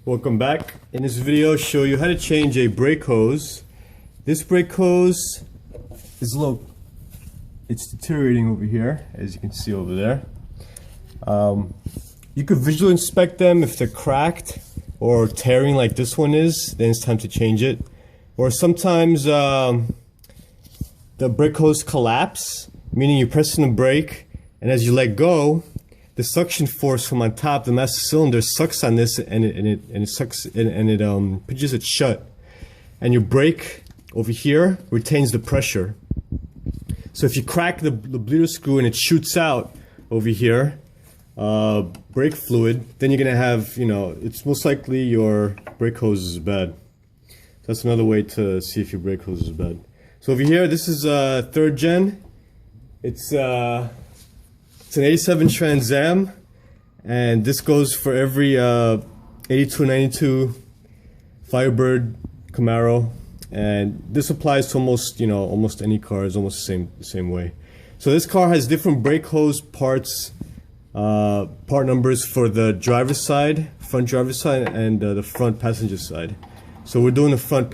Welcome back. In this video, I'll show you how to change a brake hose. This brake hose is it's deteriorating over here, as you can see over there. You could visually inspect them. If they're cracked or tearing like this one is, then it's time to change it. Or sometimes the brake hose collapse, meaning you're pressing the brake, and as you let go, the suction force from on top, the master cylinder, sucks on this, and it sucks and it pushes it shut. And your brake over here retains the pressure. So if you crack the bleeder screw and it shoots out over here, brake fluid, then you're gonna have, it's most likely your brake hose is bad. So that's another way to see if your brake hose is bad. So over here, this is third gen. It's an 87 Trans Am, and this goes for every 82, 92 Firebird Camaro, and this applies to almost any car. It's almost the same way. So this car has different brake hose parts, part numbers for the driver's side, front driver's side, and the front passenger side. So we're doing the front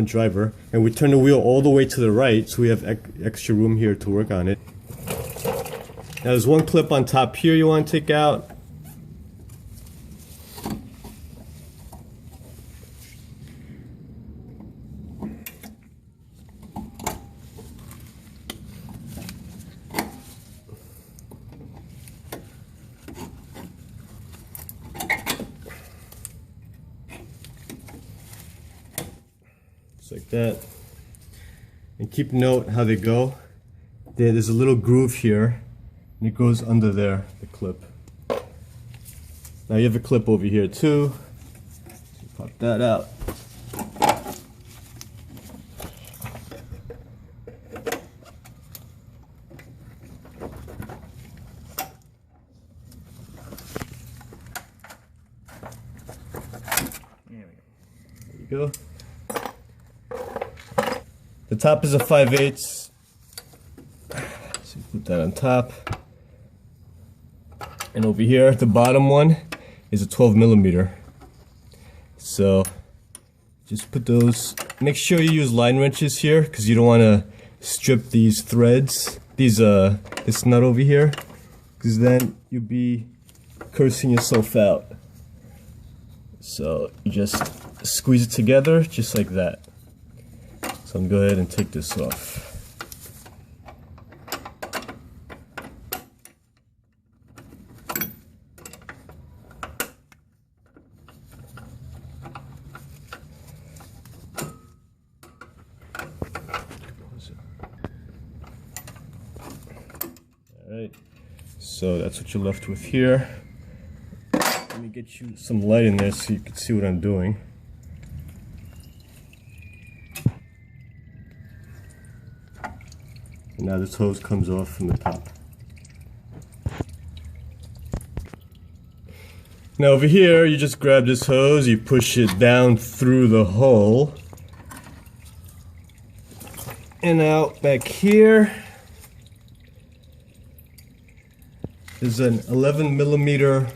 driver, and we turn the wheel all the way to the right, so we have extra room here to work on it. Now there's one clip on top here you want to take out. Just like that. And keep note how they go. There's a little groove here. And it goes under there, the clip. Now you have a clip over here too. So pop that out. There you go. The top is a 5/8. So you put that on top. And over here, the bottom one is a 12mm. So just put those. Make sure you use line wrenches here, because you don't want to strip these threads, this nut over here, because then you'll be cursing yourself out. So you just squeeze it together, just like that. So I'm gonna go ahead and take this off. Alright, so that's what you're left with here. Let me get you some light in there so you can see what I'm doing. And now this hose comes off from the top. Now over here, you just grab this hose, you push it down through the hole. And out back here, there's an 11mm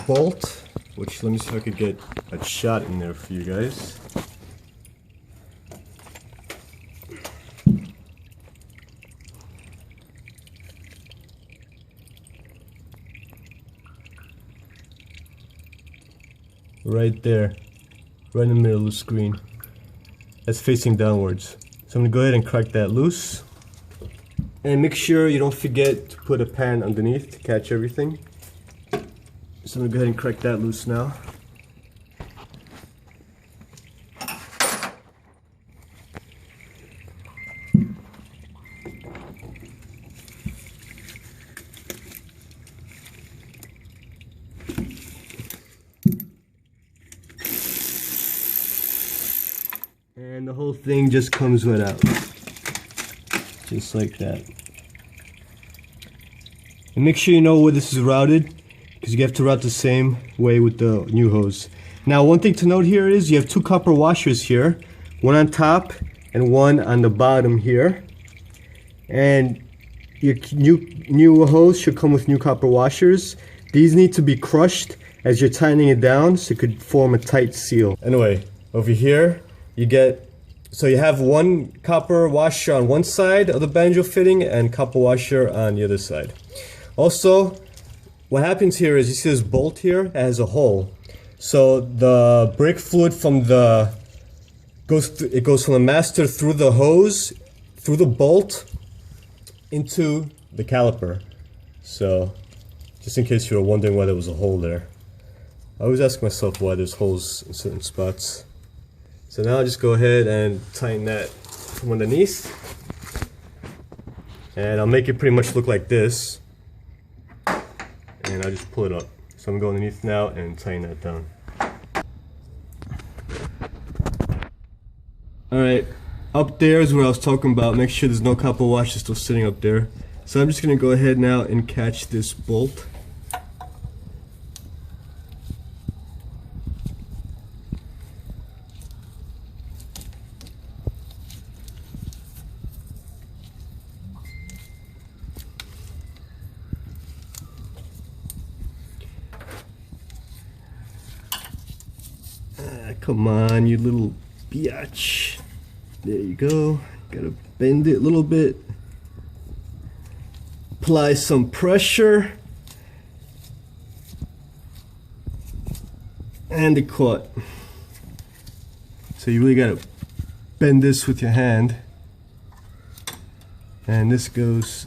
bolt, which let me see if I could get a shot in there for you guys. Right there, right in the middle of the screen. That's facing downwards. So I'm gonna go ahead and crack that loose. And make sure you don't forget to put a pan underneath to catch everything. So I'm gonna go ahead and crack that loose now. And the whole thing just comes right out. Just like that. And make sure you know where this is routed, because you have to route the same way with the new hose. Now one thing to note here is you have two copper washers here, one on top and one on the bottom here. And your new hose should come with new copper washers. These need to be crushed as you're tightening it down so it could form a tight seal. Anyway, over here you get, so you have one copper washer on one side of the banjo fitting and copper washer on the other side. Also, what happens here is you see this bolt here, it has a hole. So the brake fluid from the goes from the master through the hose, through the bolt, into the caliper. So, just in case you were wondering why there was a hole there. I always ask myself why there's holes in certain spots. So now I'll just go ahead and tighten that from underneath. And I'll make it pretty much look like this. And I'll just pull it up. So I'm going to go underneath now and tighten that down. Alright, up there is what I was talking about. Make sure there's no copper washer still sitting up there. So I'm just going to go ahead now and catch this bolt. Come on, you little biatch. There you go. Gotta bend it a little bit. Apply some pressure. And it caught. So you really gotta bend this with your hand. And this goes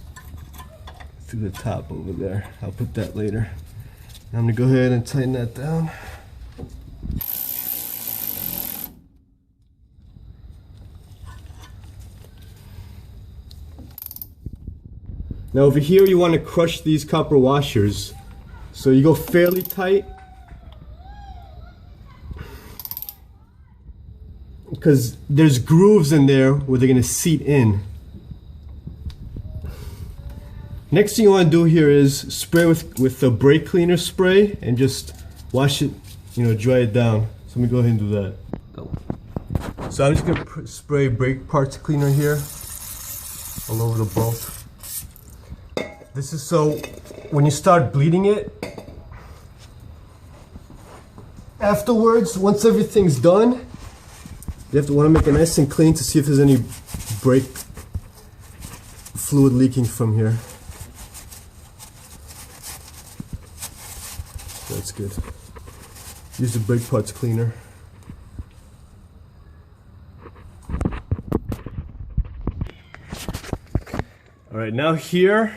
through the top over there. I'll put that later. I'm gonna go ahead and tighten that down. Now over here you want to crush these copper washers. So you go fairly tight, because there's grooves in there where they're going to seat in. Next thing you want to do here is spray with the brake cleaner spray and just wash it, dry it down. So let me go ahead and do that. So I'm just going to spray brake parts cleaner here all over the bolt. This is so when you start bleeding it, afterwards, once everything's done, you want to make it nice and clean to see if there's any brake fluid leaking from here. That's good. Use the brake parts cleaner. Alright, now here,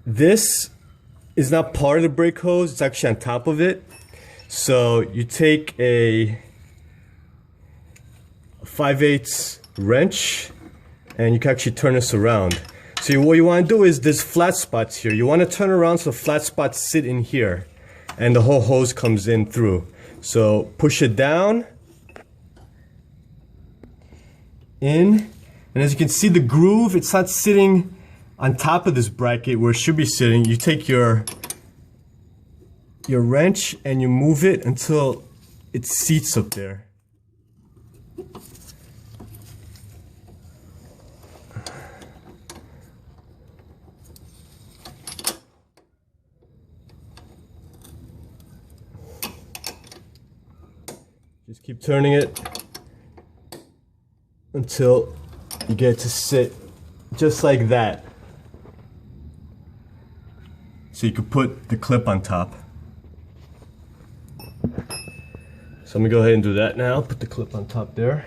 this is not part of the brake hose, it's actually on top of it. So you take a 5/8 wrench and you can actually turn this around. So what you want to do is there's flat spots here. You want to turn around so the flat spots sit in here and the whole hose comes in through. So push it down, in, and as you can see the groove, it's not sitting on top of this bracket where it should be sitting. You take your wrench and you move it until it seats up there. Just keep turning it until you get it to sit just like that. So you could put the clip on top. So I'm gonna go ahead and do that now. Put the clip on top there.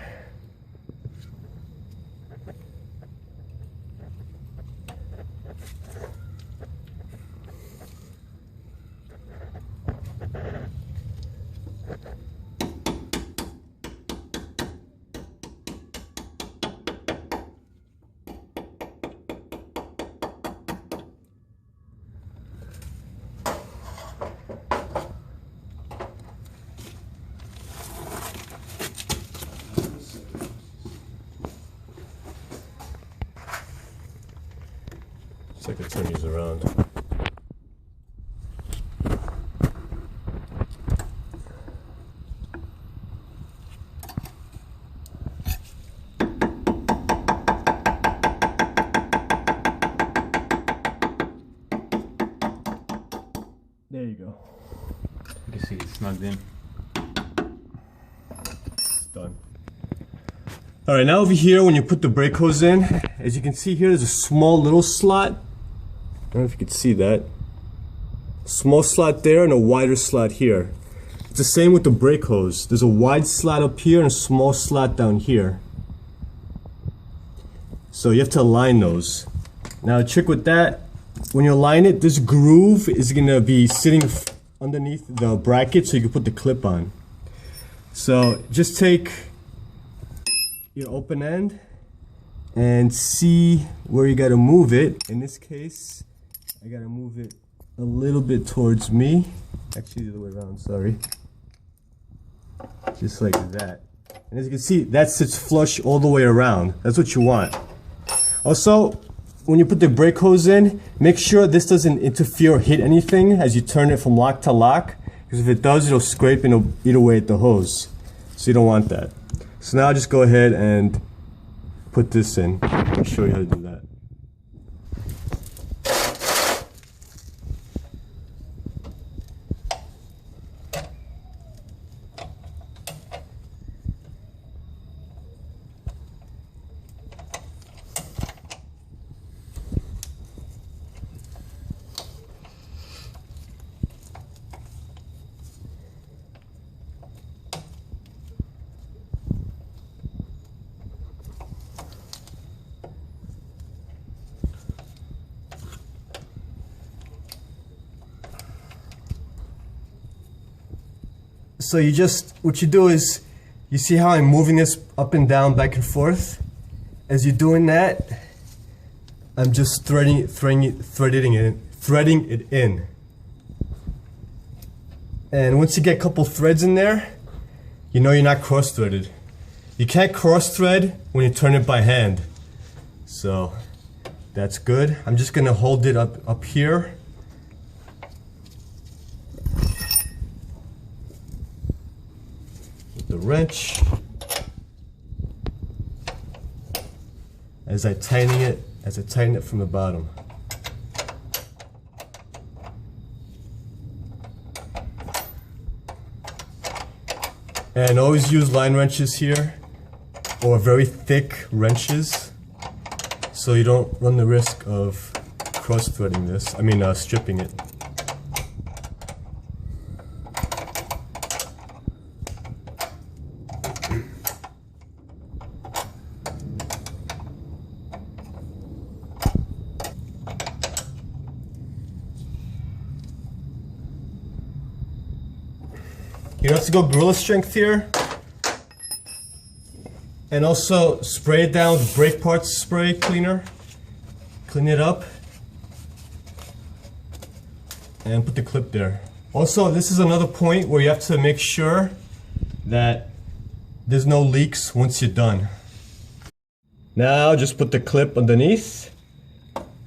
So I can turn these around. go. You can see it's snugged in. It's done. Alright, now over here when you put the brake hose in, as you can see here, there's a small little slot. I don't know if you can see that. Small slot there and a wider slot here. It's the same with the brake hose. There's a wide slot up here and a small slot down here. So you have to align those. Now, a trick with that, when you align it, this groove is gonna be sitting underneath the bracket so you can put the clip on. So just take your open end and see where you gotta move it. In this case, I gotta move it a little bit towards me. Actually, the other way around, sorry. Just like that. And as you can see, that sits flush all the way around. That's what you want. Also, when you put the brake hose in, make sure this doesn't interfere or hit anything as you turn it from lock to lock. Because if it does, it'll scrape and it'll eat away at the hose. So you don't want that. So now just go ahead and put this in. I'll show you how to do that. So what you do is, you see how I'm moving this up and down, back and forth? As you're doing that, I'm just threading it in. And once you get a couple threads in there, you know you're not cross-threaded. You can't cross-thread when you turn it by hand. So, that's good. I'm just gonna hold it up here. The wrench as I tighten it from the bottom. And always use line wrenches here, or very thick wrenches, so you don't run the risk of cross-threading this, stripping it. You don't have to go Gorilla Strength here. And also spray it down with brake parts spray cleaner. Clean it up. And put the clip there. Also, this is another point where you have to make sure that there's no leaks once you're done. Now just put the clip underneath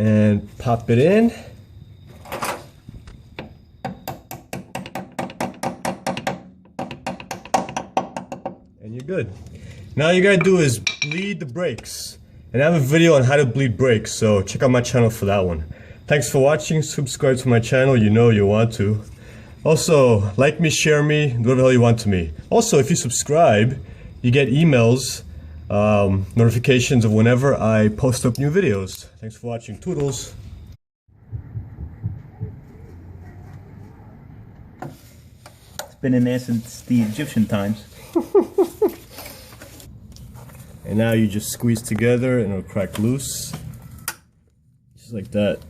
and pop it in. And you're good. Now you gotta do is bleed the brakes. And I have a video on how to bleed brakes, so check out my channel for that one. Thanks for watching, subscribe to my channel, you know you want to. Also, like me, share me, do whatever the hell you want to me. Also, if you subscribe, you get emails, notifications of whenever I post up new videos. Thanks for watching, toodles. It's been in there since the Egyptian times. And now you just squeeze together and it'll crack loose. Just like that.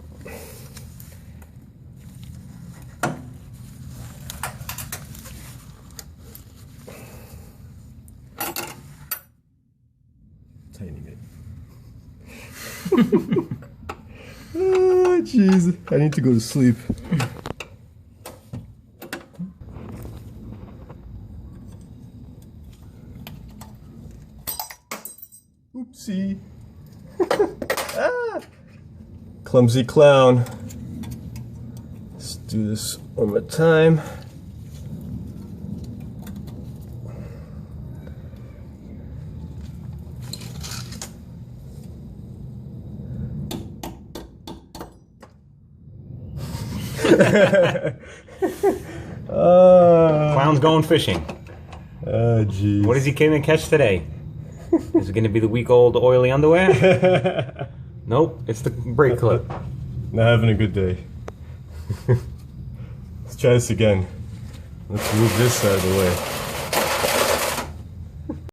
Tightening it. Oh, jeez. I need to go to sleep. Oopsie. Ah. Clumsy clown. Let's do this one more time. Clown's going fishing. Oh, jeez. What is he going to catch today? Is it going to be the week-old oily underwear? Nope, it's the brake clip. Not having a good day. Let's try this again. Let's move this out of the way.